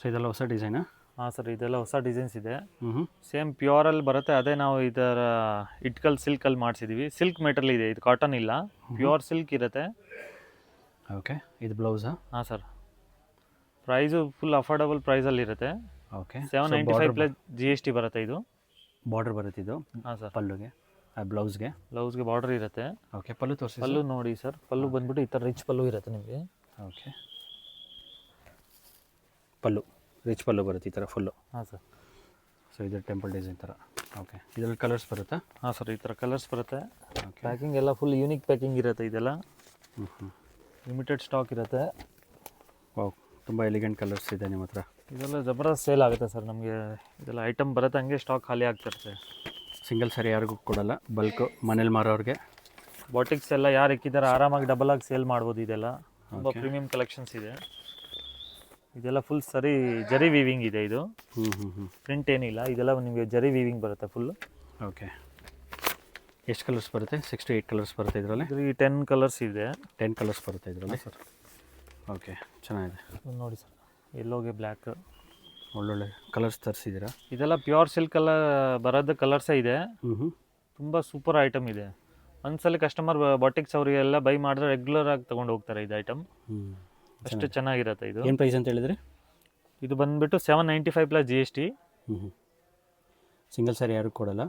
ಇದೆಲ್ಲ ಹೊಸ ಡಿಸೈನಾ? ಹಾಂ ಸರ್, ಇದೆಲ್ಲ ಹೊಸ ಡಿಸೈನ್ಸ್ ಇದೆ. ಹ್ಞೂ ಸೇಮ್ ಪ್ಯೂರಲ್ಲಿ ಬರುತ್ತೆ. ಅದೇ ನಾವು ಇದರ ಇಟ್ಕಲ್ ಸಿಲ್ಕಲ್ಲಿ ಮಾಡಿಸಿದ್ದೀವಿ. ಸಿಲ್ಕ್ ಮೆಟಲ್ ಇದೆ, ಇದು ಕಾಟನ್ ಇಲ್ಲ, ಪ್ಯೂರ್ ಸಿಲ್ಕ್ ಇರುತ್ತೆ. ಓಕೆ, ಇದು ಬ್ಲೌಸಾ? ಹಾಂ ಸರ್, ಪ್ರೈಸು ಫುಲ್ ಅಫೋರ್ಡಬಲ್ ಪ್ರೈಸಲ್ಲಿರುತ್ತೆ. ಓಕೆ, 795 ಪ್ಲಸ್ GST ಬರುತ್ತೆ ಇದು. ಬಾರ್ಡರ್ ಬರುತ್ತೆ ಇದು? ಹಾಂ ಸರ್, ಪಲ್ಲುಗೆ, ಬ್ಲೌಸ್ಗೆ ಬಾರ್ಡರ್ ಇರುತ್ತೆ. ಓಕೆ, ಪಲ್ಲು ತೋರಿಸಿ. ಪಲ್ಲು ನೋಡಿ ಸರ್, ಪಲ್ಲು ಬಂದ್ಬಿಟ್ಟು ಈ ಥರ ರಿಚ್ ಪಲ್ಲು ಇರುತ್ತೆ ನಿಮಗೆ. ಓಕೆ, ಪಲ್ಲು ರಿಚ್ ಪಲ್ಲು ಬರುತ್ತೆ ಈ ಥರ ಫುಲ್ಲು. ಹಾಂ ಸರ್. ಸೊ ಇದು ಟೆಂಪಲ್ ಡಿಸೈನ್ ಥರ. ಓಕೆ, ಇದರಲ್ಲಿ ಕಲರ್ಸ್ ಬರುತ್ತಾ? ಹಾಂ ಸರ್, ಈ ಥರ ಕಲರ್ಸ್ ಬರುತ್ತೆ. ಓಕೆ, ಪ್ಯಾಕಿಂಗ್ ಎಲ್ಲ ಫುಲ್ ಯೂನಿಕ್ ಪ್ಯಾಕಿಂಗ್ ಇರುತ್ತೆ. ಇದೆಲ್ಲ ಲಿಮಿಟೆಡ್ ಸ್ಟಾಕ್ ಇರುತ್ತೆ. ವಾವ್, ತುಂಬ ಎಲಿಗೆಂಟ್ ಕಲರ್ಸ್ ಇದೆ ನಿಮ್ಮ ಹತ್ರ. ಇದೆಲ್ಲ ಜಬರ್ದಸ್ತ್ ಸೇಲ್ ಆಗುತ್ತೆ ಸರ್. ನಮಗೆ ಇದೆಲ್ಲ ಐಟಮ್ ಬರುತ್ತೆ, ಹಂಗೆ ಸ್ಟಾಕ್ ಖಾಲಿ ಆಗ್ತಿರುತ್ತೆ. ಸಿಂಗಲ್ ಸಾರಿ ಯಾರಿಗೂ ಕೊಡಲ್ಲ, ಬಲ್ಕು ಮನೇಲಿ ಮಾರೋರಿಗೆ. ಬಾಟಿಕ್ಸ್ ಎಲ್ಲ ಯಾರು ಇಕ್ಕಿದ್ದಾರೆ ಆರಾಮಾಗಿ ಡಬಲ್ ಆಗಿ ಸೇಲ್ ಮಾಡ್ಬೋದು. ಇದೆಲ್ಲ ತುಂಬ ಪ್ರೀಮಿಯಂ ಕಲೆಕ್ಷನ್ಸ್ ಇದೆ. ಇದೆಲ್ಲ ಫುಲ್ ಸರಿ ಜರಿ ವೀವಿಂಗ್ ಇದೆ. ಇದು ಪ್ರಿಂಟ್ ಏನಿಲ್ಲ, ಇದೆಲ್ಲ ನಿಮಗೆ ಜರಿ ವೀವಿಂಗ್ ಬರುತ್ತೆ ಫುಲ್. ಓಕೆ, ಎಷ್ಟು ಕಲರ್ಸ್ ಬರುತ್ತೆ? 6 to 8 ಕಲರ್ಸ್ ಬರುತ್ತೆ ಇದರಲ್ಲಿ? 10 ಕಲರ್ಸ್ ಇದೆ. 10 ಕಲರ್ಸ್ ಬರುತ್ತೆ ಇದರಲ್ಲಿ ಸರ್. ಓಕೆ, ಚೆನ್ನಾಗಿದೆ ನೋಡಿ ಸರ್, ಎಲ್ಲೋಗೆ ಬ್ಲ್ಯಾಕ್, ಒಳ್ಳೊಳ್ಳೆ ಕಲರ್ಸ್ ತರಿಸಿದ್ದೀರಾ. ಇದೆಲ್ಲ ಪ್ಯೂರ್ ಸಿಲ್ಕ್ ಎಲ್ಲ ಬರೋದು ಕಲರ್ಸೇ ಇದೆ. ಹ್ಞೂ, ತುಂಬ ಸೂಪರ್ ಐಟಮ್ ಇದೆ. ಒಂದ್ಸಲ ಕಸ್ಟಮರ್ ಬಾಟಿಕ್ಸ್ ಅವರಿಗೆಲ್ಲ ಬೈ ಮಾಡಿದ್ರೆ ರೆಗ್ಯುಲರ್ ಆಗಿ ತೊಗೊಂಡು ಹೋಗ್ತಾರೆ ಇದು ಐಟಮ್. ಅಷ್ಟು ಚೆನ್ನಾಗಿರುತ್ತೆ ಇದು. ಏನು ಪ್ರೈಸ್ ಅಂತ ಹೇಳಿದ್ರಿ? ಇದು ಬಂದುಬಿಟ್ಟು 795 ಪ್ಲಸ್ GST. ಸಿಂಗಲ್ ಸಾರಿ ಯಾರು ಕೊಡಲ್ಲ?